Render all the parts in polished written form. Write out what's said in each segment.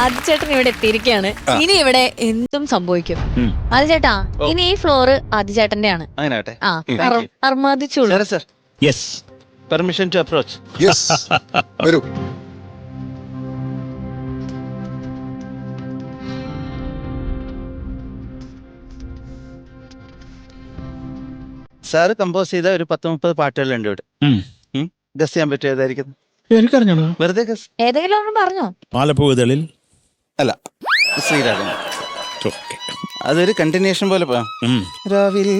ആദിച്ചേട്ടൻ ഇവിടെ എത്തിയിരിക്കുകയാണ്. ഇനി ഇവിടെ എന്തും സംഭവിക്കും. ആദിച്ചേട്ടാ, ഇനി ഈ ഫ്ലോറ് ആദിച്ചേട്ടന്റെയാണ്. അർമാദിച്ചോളൂ. Permission to approach. വരൂ. സാറ് കമ്പോസ് ചെയ്ത ഒരു 10-30 പാട്ടുകളുണ്ട് ഇവിടെ. ഗസ് ചെയ്യാൻ പറ്റുമോ ഏതായിരിക്കും? എനിക്കറിഞ്ഞോ. വെറുതെ ഗസ്. ഏതെങ്കിലും ഒന്നും പറഞ്ഞോ. മാലപ്പൂതളിൽ അല്ല, ശ്രീരാഗം. അതൊരു കണ്ടിന്യൂഷൻ പോലെ പോവാം. രാവിലെ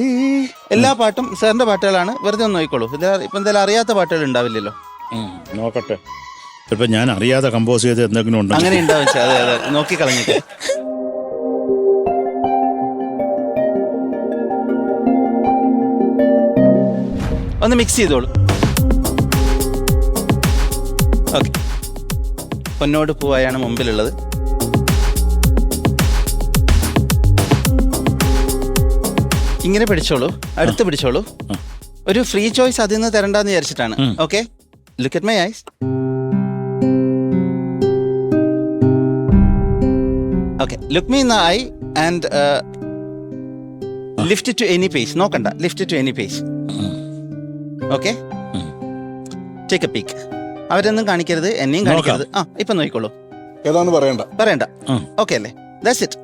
എല്ലാ പാട്ടും സാറിന്റെ പാട്ടുകളാണ്. വെറുതെ ഒന്ന് നോക്കിക്കോളൂ. ഇപ്പൊ എന്തായാലും അറിയാത്ത പാട്ടുകൾ ഉണ്ടാവില്ലല്ലോ. നോക്കട്ടെ, ചിലപ്പോ ഞാൻ അറിയാതെ കമ്പോസ് ചെയ്ത് എന്തെങ്കിലും ഉണ്ടോ. അങ്ങനെ ഉണ്ടാവും. അതെ അതെ, നോക്കി കളഞ്ഞിട്ട്. ഒന്ന് മിക്സ് ചെയ്തോളൂ. ഓക്കെ. പൊന്നോട് പൂവായാണ് മുമ്പിലുള്ളത്. ഇങ്ങനെ പിടിച്ചോളൂ, അടുത്ത് പിടിച്ചോളൂ. ഒരു ഫ്രീ ചോയ്സ് അതിൽ നിന്ന് തരണ്ടെന്ന് വിചാരിച്ചിട്ടാണ്. Okay, look at my eyes. Okay, look me in the eye and lift to any pace. നോക്കണ്ട, lift to any pace. Okay, take a peek. അവരൊന്നും കാണിക്കരുത്, എന്നെയും കാണിക്കരുത്. ഇപ്പൊ നോക്കിക്കോളൂ. ഏതാന്ന് പറയണ്ട. ഓക്കെ അല്ലേ? That's it.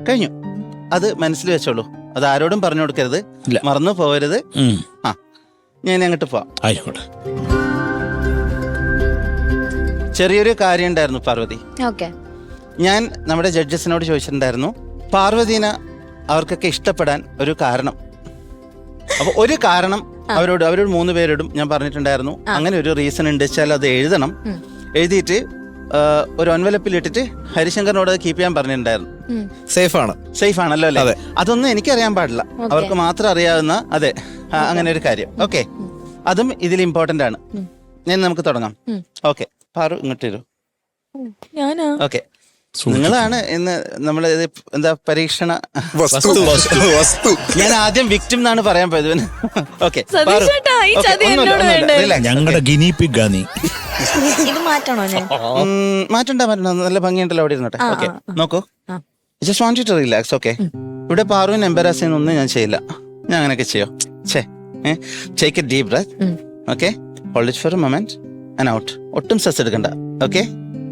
കഴിഞ്ഞു. അത് മനസ്സിൽ വെച്ചോളൂ. അത് ആരോടും പറഞ്ഞു കൊടുക്കരുത്, മറന്നു പോകരുത്. ഞാൻ അങ്ങോട്ട് പോവാം. ആയിക്കോട്ടെ. ചെറിയൊരു കാര്യം ഉണ്ടായിരുന്നു പാർവതി. ഞാൻ നമ്മുടെ ജഡ്ജസിനോട് ചോദിച്ചിട്ടുണ്ടായിരുന്നു പാർവതീനെ അവർക്കൊക്കെ ഇഷ്ടപ്പെടാൻ ഒരു കാരണം. അപ്പൊ ഒരു കാരണം അവരോട് 3 പേരോടും ഞാൻ പറഞ്ഞിട്ടുണ്ടായിരുന്നു. അങ്ങനെ ഒരു റീസൺ ഉണ്ട് വെച്ചാൽ അത് എഴുതണം. എഴുതിയിട്ട് ഒരു എൻവലപ്പിൽ ഇട്ടിട്ട് ഹരിശങ്കറിനോട് അത് കീപ്പ് ചെയ്യാൻ പറഞ്ഞിട്ടുണ്ടായിരുന്നു. സേഫ് ആണല്ലോ അല്ലേ? അതൊന്നും എനിക്കറിയാൻ പാടില്ല, അവർക്ക് മാത്രം അറിയാവുന്ന. അതെ, അങ്ങനെ ഒരു കാര്യം. ഓക്കെ, അതും ഇതിൽ ഇമ്പോർട്ടന്റ് ആണ്. ഞാൻ നമുക്ക് തുടങ്ങാം. ഓക്കെ, പാറു ഇങ്ങോട്ട് വരൂ. ഓക്കെ, നിങ്ങളാണ് ഇന്ന് നമ്മള് എന്താ പരീക്ഷണ വസ്തു. ഞാൻ ആദ്യം വിക്ടിം എന്നാണ് പറയാൻ പോയത്. ഓക്കെ, ഞങ്ങളുടെ ഗിനിപ്പിഗാനി മാറ്റണ്ട. നല്ല ഭംഗിയുണ്ടല്ലോ അവിടെ ഇരുന്നോട്ടെ. ഓക്കെ, നോക്കൂ. Just want you to relax. Okay, ഇവിടെ പാറുവിന് എംബറാസ് ചെയ്യുന്നൊന്നും ഞാൻ ചെയ്യില്ല. ഞാൻ അങ്ങനെയൊക്കെ ചെയ്യോ? Take a deep breath. Okay, hold it for a moment and out. ഒട്ടും സ്ട്രെസ് എടുക്കണ്ട. ഓക്കെ,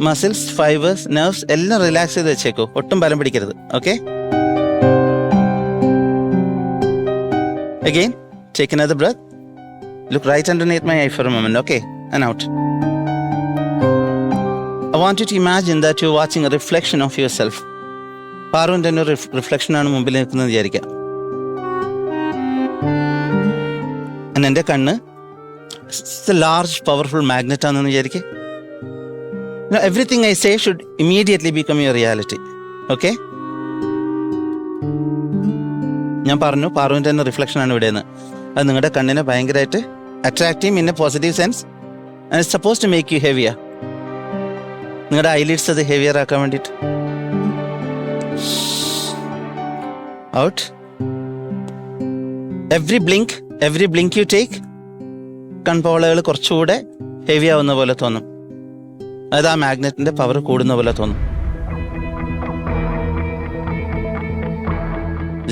മസിൽസ്, ഫൈബേഴ്സ്, നെർവ്സ് എല്ലാം റിലാക്സ് ചെയ്ത് വെച്ചേക്കൂ. ഒട്ടും ബലം പിടിക്കരുത്. Okay, again take another breath. Look right underneath my eye for a moment. Okay, and out. I want you to imagine that you're watching a reflection of yourself. പാറുവിന്റെ ഒരു reflection ആണ് മുമ്പിൽ നിൽക്കുന്നത് വിചാരിക്കാം. എന്റെ കണ്ണ് ലാർജ് പവർഫുൾ മാഗ്നറ്റ് ആണെന്ന് വിചാരിക്കേ. Everything I say should immediately become your reality. Okay? ഞാൻ പറഞ്ഞു പാറുവിന്റെ തന്നെ റിഫ്ലക്ഷൻ ആണ് ഇവിടെയെന്ന്. അത് നിങ്ങളുടെ കണ്ണിനെ ഭയങ്കരമായിട്ട് attractive in a positive sense. And it's suppose to make you heavier. നിങ്ങളുടെ ഐലിഡ്സ് അത് ഹെവിയർ ആക്കാൻ വേണ്ടിയിട്ട്. Out. Every blink you take കൺപോളകൾ കുറച്ചുകൂടെ ഹെവി ആവുന്ന പോലെ തോന്നും. അത് ആ മാഗ്നറ്റിന്റെ പവർ കൂടുന്ന പോലെ തോന്നും.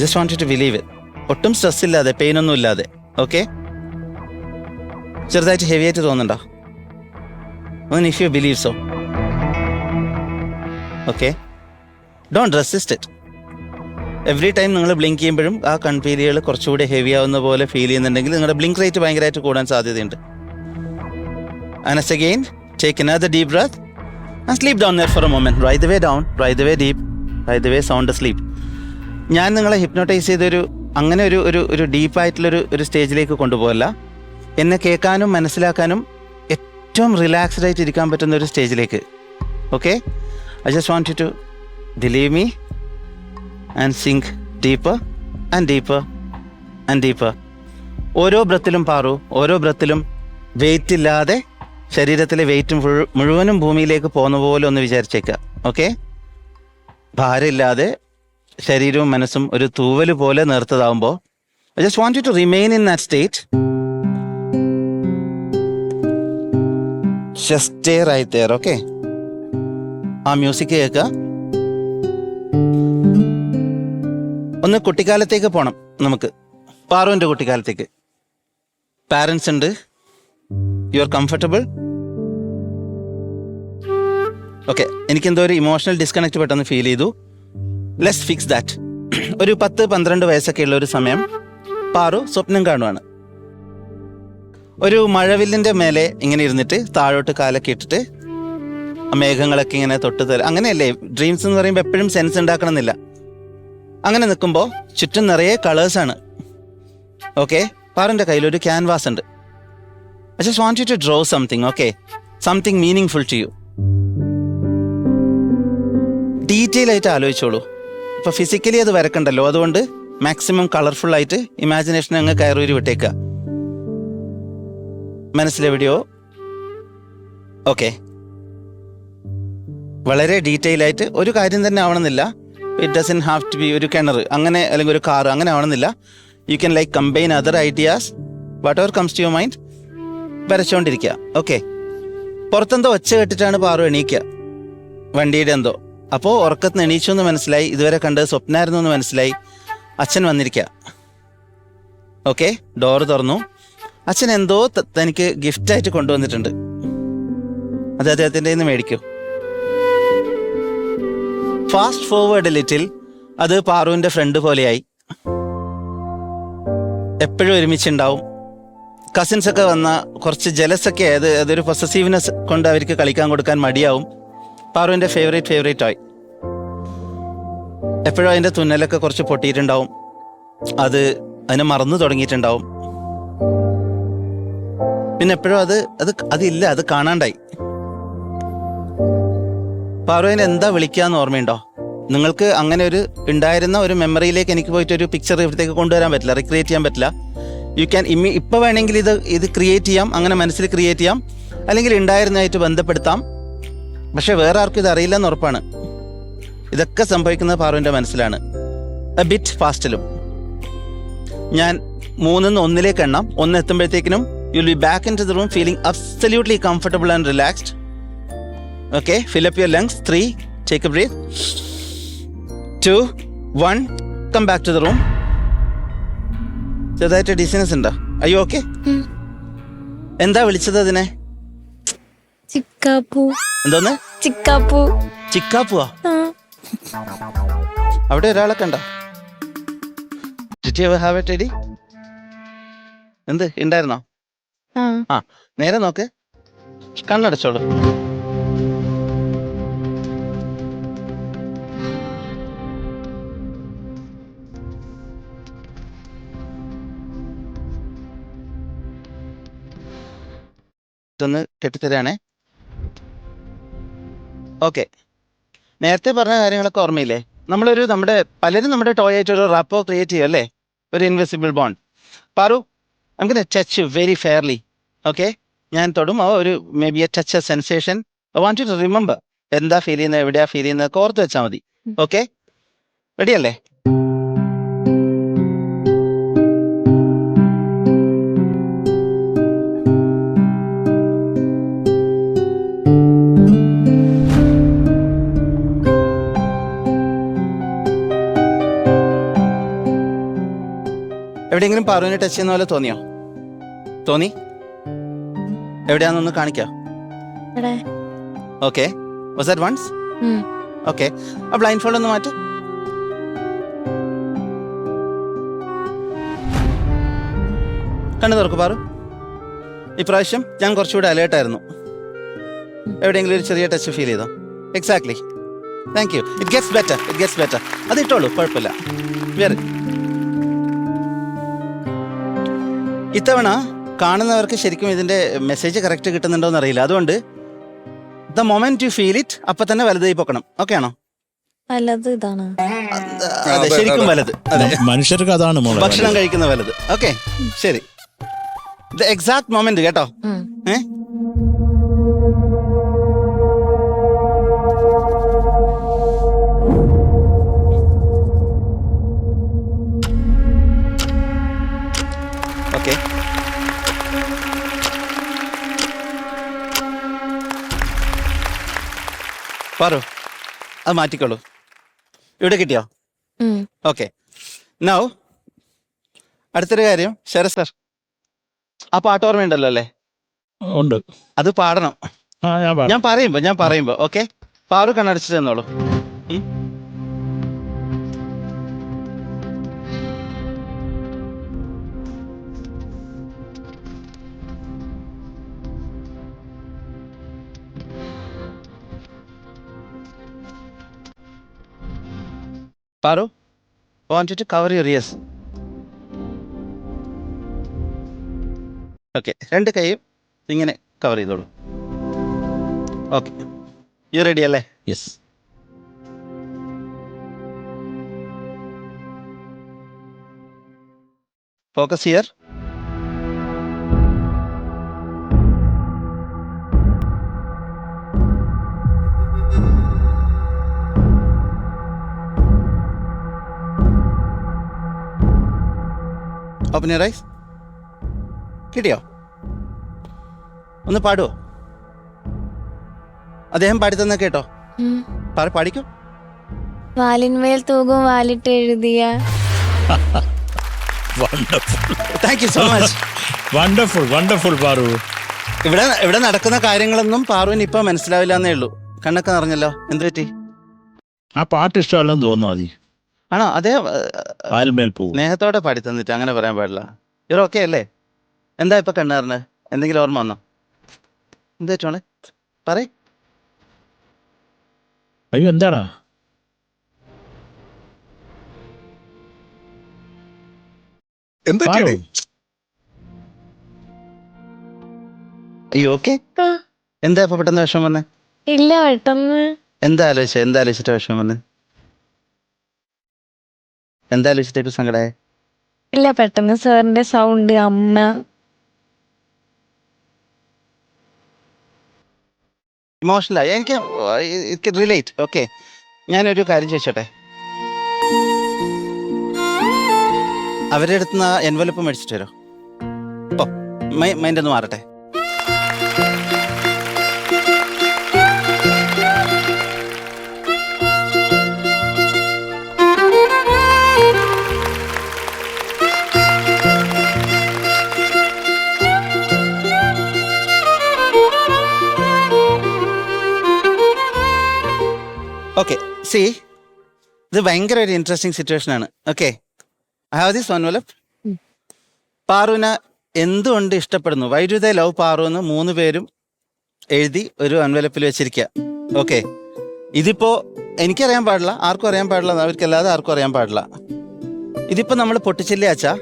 Just want you to believe it. ഒട്ടും സ്ട്രെസ് ഇല്ലാതെ, പെയിൻ ഒന്നും ഇല്ലാതെ. ഓക്കെ, ചെറുതായിട്ട് ഹെവി ആയിട്ട് തോന്നുന്നുണ്ടോ? If you believe so. Okay, don't resist it. Every time നിങ്ങൾ ബ്ലിങ്ക് ചെയ്യുമ്പോഴും ആ കൺപീലികൾ കുറച്ചുകൂടി ഹെവി ആവുന്ന പോലെ ഫീൽ ചെയ്യുന്നുണ്ടെങ്കിൽ നിങ്ങളുടെ ബ്ലിങ്ക് റേറ്റ് ഭയങ്കരമായിട്ട് കൂടാൻ സാധ്യതയുണ്ട്. And again, take another deep breath and sleep down there for a moment. Ride the way down, ride the way deep, ride the way sound asleep. ഞാൻ നിങ്ങളെ ഹിപ്നോട്ടൈസ് ചെയ്തൊരു അങ്ങനെ ഒരു ഡീപ്പായിട്ടുള്ളൊരു സ്റ്റേജിലേക്ക് കൊണ്ടുപോകല്ല. എന്നെ കേൾക്കാനും മനസ്സിലാക്കാനും ഏറ്റവും റിലാക്സ്ഡ് ആയിട്ട് ഇരിക്കാൻ പറ്റുന്ന ഒരു സ്റ്റേജിലേക്ക്. Okay, I just want you to believe me and sink deeper and deeper and deeper. ഓരോ ബ്രത്തിലും പാറു, ഓരോ ബ്രത്തിലും വെയിറ്റ് ഇല്ലാതെ ശരീരത്തിലെ വെയിറ്റ് മുഴുവനും ഭൂമിയിലേക്ക് പോകുന്ന പോലെ ഒന്ന് വിചാരിച്ചേക്കുക. ഓക്കെ, ഭാരമില്ലാതെ ശരീരവും മനസ്സും ഒരു തൂവല് പോലെ നേർത്തതാവുമ്പോൾ I just want you to remain in that state. Just stay right there. Okay, ആ മ്യൂസിക് കേൾക്കുക. ഒന്ന് കുട്ടിക്കാലത്തേക്ക് പോണം നമുക്ക്, പാറുവിൻ്റെ കുട്ടിക്കാലത്തേക്ക്. പാരൻസ് ഉണ്ട്, യു ആർ കംഫർട്ടബിൾ. ഓക്കെ, എനിക്കെന്തോ ഒരു ഇമോഷണൽ ഡിസ്കണക്ട് പെട്ടെന്ന് ഫീൽ ചെയ്തു. Let's fix that. ഒരു 10-12 വയസ്സൊക്കെ ഉള്ള ഒരു സമയം പാറു സ്വപ്നം കാണുവാണ്. ഒരു മഴവില്ലിൻ്റെ മേലെ ഇങ്ങനെ ഇരുന്നിട്ട് താഴോട്ട് കാലൊക്കെ ഇട്ടിട്ട് മേഘങ്ങളൊക്കെ ഇങ്ങനെ തൊട്ട് തരാം. അങ്ങനെയല്ലേ ഡ്രീംസ് എന്ന് പറയുമ്പോൾ എപ്പോഴും സെൻസ് ഉണ്ടാക്കണമെന്നില്ല. അങ്ങനെ നിൽക്കുമ്പോൾ ചുറ്റും നിറയെ കളേഴ്സാണ്. ഓക്കെ, പാറുവിൻ്റെ കയ്യിലൊരു ക്യാൻവാസ് ഉണ്ട്. I just want you to draw something, okay? Something meaningful to you. Detail ആയിട്ട് ആലോചിച്ചോളൂ. ഇപ്പോൾ ഫിസിക്കലി അത് വരക്കണ്ടല്ലോ, അതുകൊണ്ട് മാക്സിമം കളർഫുൾ ആയിട്ട് ഇമാജിനേഷൻ അങ്ങ് കയറൂരി വിട്ടേക്കുക. മനസ്സിലെവിടെയോ? ഓക്കെ, വളരെ ഡീറ്റെയിൽ ആയിട്ട് ഒരു കാര്യം തന്നെ ആവണമെന്നില്ല. It doesn't have to be ഒരു കിണർ അങ്ങനെ അല്ലെങ്കിൽ ഒരു കാർ അങ്ങനെ ആവണമെന്നില്ല. You can like combine other ideas, whatever comes to your mind, വരച്ചോണ്ടിരിക്കുക. ഓക്കെ, പുറത്തെന്തോ ഒച്ച കേട്ടിട്ടാണ് പാറു എണീക്കുക, വണ്ടിയുടെ എന്തോ. അപ്പോൾ ഉറക്കത്തിന് എണീച്ചു എന്ന് മനസ്സിലായി, ഇതുവരെ കണ്ടത് സ്വപ്നമായിരുന്നു എന്ന് മനസ്സിലായി. അച്ഛൻ വന്നിരിക്കുക. ഓക്കെ, ഡോറ് തുറന്നു. അച്ഛൻ എന്തോ തനിക്ക് ഗിഫ്റ്റായിട്ട് കൊണ്ടുവന്നിട്ടുണ്ട്. അത് അദ്ദേഹത്തിൻ്റെ നിന്ന് മേടിക്കൂ. ഫാസ്റ്റ് ഫോർവേഡ് ലിറ്റിൽ, അത് പാറുവിൻ്റെ ഫ്രണ്ട് പോലെയായി. എപ്പോഴും ഒരുമിച്ചുണ്ടാവും. കസിൻസ് ഒക്കെ വന്ന കുറച്ച് ജലസൊക്കെ ആയത്, അതൊരു പൊസസീവ്നെസ് കൊണ്ട് അവർക്ക് കളിക്കാൻ കൊടുക്കാൻ മടിയാവും. പാറുവിൻ്റെ ഫേവറേറ്റ് ടോയ്. എപ്പോഴും അതിൻ്റെ തുന്നലൊക്കെ കുറച്ച് പൊട്ടിയിട്ടുണ്ടാവും, അതിനെ മറന്നു തുടങ്ങിയിട്ടുണ്ടാവും. പിന്നെ എപ്പോഴും അതില്ല, അത് കാണാണ്ടായി. പാറുവിനെ എന്താ വിളിക്കാന്ന് ഓർമ്മയുണ്ടോ? നിങ്ങൾക്ക് അങ്ങനെ ഒരു ഉണ്ടായിരുന്ന ഒരു മെമ്മറിയിലേക്ക് എനിക്ക് പോയിട്ട് ഒരു പിക്ചർ ഇവിടത്തേക്ക് കൊണ്ടുവരാൻ പറ്റില്ല, റിക്രിയേറ്റ് ചെയ്യാൻ പറ്റില്ല. യു ക്യാൻ ഇപ്പോൾ വേണമെങ്കിൽ ഇത് ക്രിയേറ്റ് ചെയ്യാം, അങ്ങനെ മനസ്സിൽ ക്രിയേറ്റ് ചെയ്യാം, അല്ലെങ്കിൽ ഉണ്ടായിരുന്നതായിട്ട് ബന്ധപ്പെടുത്താം. പക്ഷെ വേറെ ആർക്കും ഇത് അറിയില്ലെന്ന് ഉറപ്പാണ്. ഇതൊക്കെ സംഭവിക്കുന്നത് പാറുവിൻ്റെ മനസ്സിലാണ്. എ ബിറ്റ് ഫാസ്റ്റിലും. ഞാൻ 3-1 എണ്ണാം. 1 എത്തുമ്പോഴത്തേക്കിനും you will be back into the room feeling absolutely comfortable and relaxed. Okay, fill up your lungs. 3, take a breath. 2, 1, come back to the room. ചെറുതായിട്ട് ഡിസിനസ് ഉണ്ടോ? അയ്യോ, ഓക്കെ. എന്താ വിളിച്ചത് അതിനെ? ചിക്കാപ്പൂ. എന്തോന്ന്? ചിക്കാപ്പൂ. ചിക്കാപ്പൂവാ? അവിടെ ഒരാളൊക്കെ ഉണ്ടോ? Did you ever have a teddy? എന്ത് ഉണ്ടായിരുന്നോ? ആ, നേരെ നോക്ക്, കണ്ണടച്ചോളൂ. ഒന്ന് കെട്ടിത്തരാണേ. ഓക്കെ, നേരത്തെ പറഞ്ഞ കാര്യങ്ങളൊക്കെ ഓർമ്മയില്ലേ? പലരും നമ്മുടെ ടോയ് ആയിട്ട് ഒരു റാപ്പോ ക്രിയേറ്റ് ചെയ്യും അല്ലേ, ഒരു invisible bond. Paru, I am gonna touch you very fairly. Okay, ഞാൻ തൊടും, ഒരു maybe a touch a sensation. I want you to remember എന്താ ഫീൽ ചെയ്യുന്നത്, എവിടെയാ ഫീൽ ചെയ്യുന്നത്, ഓർത്ത് വെച്ചാൽ മതി. ഓക്കെ, റെഡിയല്ലേ? എവിടെയെങ്കിലും പാറുവിനെ ടച്ച് ചെയ്യുന്ന പോലെ തോന്നി? എവിടെയാണെന്നൊന്ന് കാണിക്കാം. Okay, was that once? Okay, ആ ബ്ലൈൻഡ് ഫോൾഡ് ഒന്ന് മാറ്റ്. കണ്ണു തുറക്കു പാറു. ഇപ്രാവശ്യം ഞാൻ കുറച്ചുകൂടെ അലേർട്ടായിരുന്നു. എവിടെയെങ്കിലും ഒരു ചെറിയ ടച്ച് ഫീൽ ചെയ്തോ? Exactly, thank you. It gets better. അത് ഇട്ടോളൂ, കുഴപ്പമില്ല. ഇത്തവണ കാണുന്നവർക്ക് ശരിക്കും ഇതിന്റെ മെസ്സേജ് കറക്റ്റ് കിട്ടുന്നുണ്ടോ എന്ന് അറിയില്ല. അതുകൊണ്ട് the moment you feel it അപ്പൊ തന്നെ വലതായി പൊക്കണം. ഓക്കെ ആണോ? വലത് ഇതാണ്. അതെ, ശരിക്കും വലത്. അതെ, മനുഷ്യർക്ക് അതാണ് ഭക്ഷണം കഴിക്കുന്ന വലത്. ഓക്കെ, ശരി. ദ എക്സാക്ട് മൊമെന്റ് കേട്ടോ. ഓക്കെ, പാറു അത് മാറ്റിക്കോളൂ. ഇവിടെ കിട്ടിയോ? ഓക്കെ. നൗ അടുത്തൊരു കാര്യം, ശരത് സർ, ആ പാട്ട് ഓർമ്മയുണ്ടല്ലോ അല്ലേ? ഉണ്ട്. അത് പാടണം. ഞാൻ പറയുമ്പോ ഓക്കെ. പാറു കണ്ണടച്ചിട്ട് തന്നോളൂ. Paru, wanted to cover your ears. Okay, രണ്ട് കൈയും ഇങ്ങനെ കവർ ചെയ്തോളൂ. ഓക്കെ, യു റെഡി അല്ലേ? Yes. Focus here. Open your eyes. കിട്ടിയോ? ഒന്ന് പാടുവോ? അദ്ദേഹം പാടിത്തന്ന കേട്ടോ? പാടിക്കും. വാലിന്മേൽ തൂകും വാലിട്ട് എഴുതിയ. Thank you so much. Wonderful Paru. ഇവിടെ നടക്കുന്ന കാര്യങ്ങളൊന്നും പാറുവിന് ഇപ്പൊ മനസ്സിലാവില്ല എന്നേ ഉള്ളൂ. കണ്ണൊക്കെ നിറഞ്ഞല്ലോ. എന്ത് പറ്റി? ആ പാട്ട് ഇഷ്ടമല്ലെന്ന് തോന്നുന്നു. അതി ആണോ? അതേ വാൽമേൽ പോകും. സ്നേഹത്തോടെ പാടി തന്നിട്ട് അങ്ങനെ പറയാൻ പാടില്ല. ഇവർ ഓക്കെ അല്ലേ? എന്താ ഇപ്പൊ കണ്ണാറിന് എന്തെങ്കിലും ഓർമ്മ വന്നോ? എന്താ വെച്ചോളെ പറയ്. അയ്യോ, എന്താടാ? എന്താ അയ്യോ ഓക്കെ. എന്താ ഇപ്പൊ പെട്ടെന്ന് വിഷമം വന്നേ? ഇല്ല, പെട്ടെന്ന് എന്താ ആലോചിച്ചിട്ട് വിഷമം വന്നേ? എന്താ ആലോചിച്ചിട്ട് ഇപ്പൊ സങ്കടമായ? ഇല്ല, പെട്ടെന്ന് സാറിന്റെ സൗണ്ട്, അമ്മ. ഇമോഷണലായി. എനിക്ക് റിലേറ്റ്. ഓക്കെ, ഞാനൊരു കാര്യം ചോദിച്ചോട്ടെ. അവരുടെ അടുത്ത് നിന്ന് എൻവലപ്പ് മേടിച്ചിട്ട് വരോ? ഓ, മൈൻഡ് ഒന്ന് മാറട്ടെ. ഓക്കെ, സി, ഇത് ഭയങ്കര ഒരു ഇൻട്രസ്റ്റിംഗ് സിറ്റുവേഷൻ ആണ്. Okay, I have this envelope. പാറുവിനെ എന്തുകൊണ്ട് ഇഷ്ടപ്പെടുന്നു, why do they love Paru എന്ന് 3 പേരും എഴുതി ഒരു എൻവലപ്പിൽ വെച്ചിരിക്കുക. ഓക്കെ, ഇതിപ്പോ എനിക്കറിയാൻ പാടില്ല, ആർക്കും അറിയാൻ പാടില്ല, അവർക്കല്ലാതെ ആർക്കും അറിയാൻ പാടില്ല. ഇതിപ്പോ നമ്മൾ പൊട്ടിച്ചില്ലേ അച്ഛാ,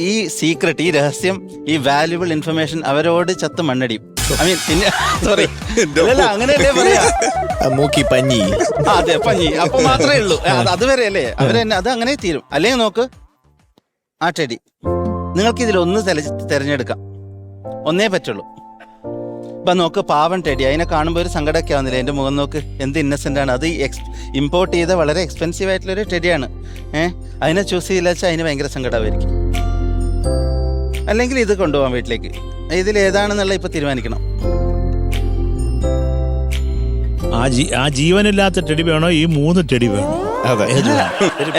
ഈ സീക്രട്ട്, ഈ രഹസ്യം, ഈ വാല്യുബിൾ ഇൻഫർമേഷൻ അവരോട് ചത്ത് മണ്ണടിയും. ഐ മീൻ, പിന്നെ സോറി, അങ്ങനെയല്ലേ പറയാ, മൂക്കി പഞ്ഞി. അതെ, പഞ്ഞി. അപ്പൊ മാത്രമേ ഉള്ളൂ. അതുവരെ അല്ലേ അവരെന്നെ അത് അങ്ങനെ തീരും. അല്ലെങ്കിൽ നോക്ക്, ആ ടെഡി നിങ്ങൾക്ക് ഇതിലൊന്ന് തിരഞ്ഞെടുക്കാം, ഒന്നേ പറ്റുള്ളൂ. ഇപ്പൊ നോക്ക്, പാവൻ ടെഡി, അതിനെ കാണുമ്പോൾ ഒരു സങ്കടമൊക്കെ ആവുന്നില്ല. എന്റെ മുഖം നോക്ക്, എന്ത് ഇന്നസെന്റ് ആണ്. അത് ഇമ്പോർട്ട് ചെയ്ത വളരെ എക്സ്പെൻസീവ് ആയിട്ടുള്ളൊരു ടെഡിയാണ്. അതിനെ ചൂസ് ചെയ്യില്ല വെച്ചാൽ അതിന് ഭയങ്കര സങ്കടമായിരിക്കും. അല്ലെങ്കിൽ ഇത് കൊണ്ടുപോകാൻ വീട്ടിലേക്ക്. ഇതിൽ ഏതാണെന്നുള്ള ഇപ്പൊ തീരുമാനിക്കണം. ആ ജീവനില്ലാത്ത ടെഡി വേണോ, ഈ 3 ടെഡി വേണോ? അതെ,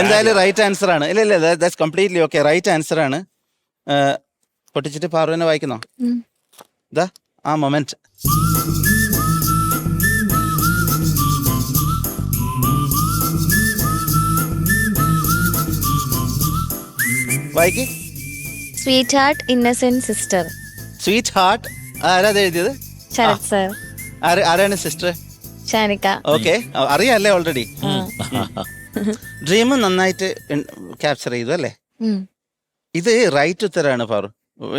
എന്തായാലും റൈറ്റ് ആൻസർ ആണ്. ഇല്ല, that's completely okay. Right answer ആണ്. പൊട്ടിച്ചിട്ട് പാറുവിനെ വായിക്കുന്നോ? ഇതാ ആ മൊമെന്റ്. വായിക്ക്. Sweetheart innocent sister. Sweetheart ആരാ എഴുതിയത്? ശരത് സർ. ആരാണ് സിസ്റ്റർ? ഷാനിക്ക. ഓക്കെ, അറിയാല്ലേ ഓൾറെഡി. ഡ്രീം നന്നായിട്ട് ക്യാപ്ചർ ചെയ്തു അല്ലേ? ഇത് റൈറ്റ് ഉത്തരാണ് പാറു.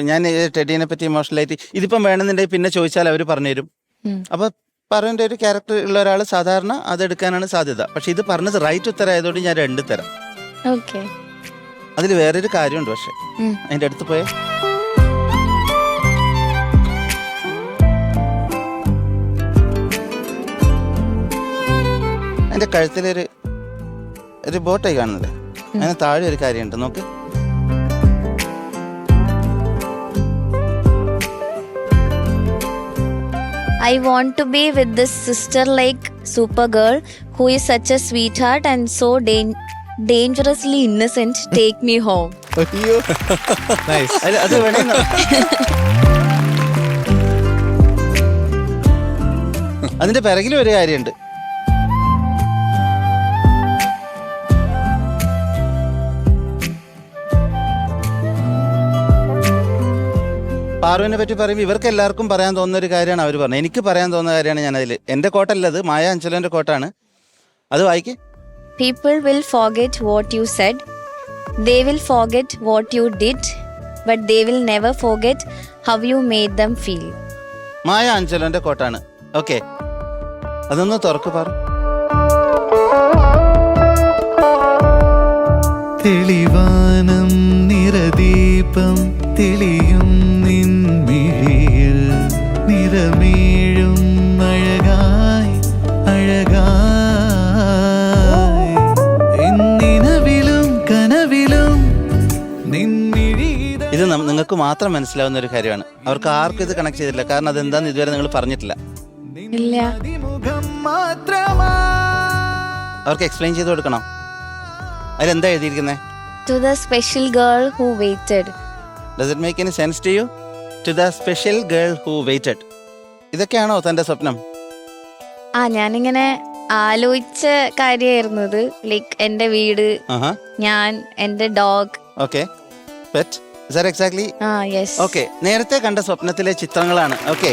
ഞാൻ ടെഡീനെ പറ്റി ഇമോഷണലായിട്ട് ഇതിപ്പം വേണമെന്നുണ്ടെങ്കിൽ പിന്നെ ചോദിച്ചാൽ അവർ പറഞ്ഞുതരും. അപ്പൊ പാറുവിന്റെ ഒരു ക്യാരക്ടർ ഉള്ള ഒരാൾ സാധാരണ അതെടുക്കാനാണ് സാധ്യത. പക്ഷെ ഇത് പറഞ്ഞത് റൈറ്റ് ഉത്തരമായതുകൊണ്ട് ഞാൻ 2 തരാം. ഓക്കെ. അതിൽ വേറൊരു കാര്യമുണ്ട്. പക്ഷെ അതിന്റെ അടുത്ത് പോയേ, അതിന്റെ കഴുത്തിലൊരു ബോട്ടായി കാണുന്നില്ലേ? അതിന് താഴെ ഒരു കാര്യമുണ്ട്, നോക്ക്. I want to be with this sister like Supergirl who is such a sweetheart and so dangerously innocent, take me home. അയ്യോ നൈസ്. അത് വേണേ അതിന്റെ പിറകിൽ ഒരു കാര്യമുണ്ട്. പാറുവിനെ പറ്റി പറയുമ്പോൾ ഇവർക്ക് എല്ലാവർക്കും പറയാൻ തോന്നുന്ന ഒരു കാര്യമാണ് അവർ പറഞ്ഞത്. എനിക്ക് പറയാൻ തോന്നുന്ന കാര്യമാണ് ഞാനതിൽ. എൻ്റെ കോട്ടല്ലത്, മായ അഞ്ചലോൻ്റെ കോട്ടാണ്. അത് വായിക്കേ. People will forget what you said. They will forget what you did, but they will never forget how you made them feel. Maya അഞ്ചലോൻ്റെ കോട്ടാണ്. ഓക്കെ, അതൊന്ന് തുറക്ക് പാറു. തെളിവാനം നിറദീപം തെളിയും നിൻമിഴിയിൽ നിറമേഴും അഴകായി അഴകായി എന്നിനവിലും കനവിലും നിൻമിഴിയിൽ. ഇത് നിങ്ങൾക്ക് മാത്രം മനസ്സിലാവുന്ന ഒരു കാര്യമാണ്. അവർക്ക് ആർക്കും ഇത് കണക്ട് ചെയ്തില്ല. കാരണം അതെന്താന്ന് ഇതുവരെ നിങ്ങൾ പറഞ്ഞിട്ടില്ല. ഇല്ല. മുഖം മാത്രമാ. അവർക്ക് എക്സ്പ്ലെയിൻ ചെയ്ത് കൊടുക്കണം. അതിലെന്താ എഴുതിയിരിക്കുന്നത്? To the special girl who waited. Does it make any sense to you? To the special girl who waited. ഇതൊക്കെയാണോ തന്റെ സ്വപ്നം? ഞാനിങ്ങനെ ആലോചിച്ച കാര്യമായിരുന്നു ഇത്. ലൈക്ക് എന്റെ വീട്, ഞാൻ, എന്റെ dog. Okay, pet. Is that exactly? Yes. Okay, നേരത്തെ കണ്ട സ്വപ്നത്തിലെ ചിത്രങ്ങളാണ്. ഓക്കെ,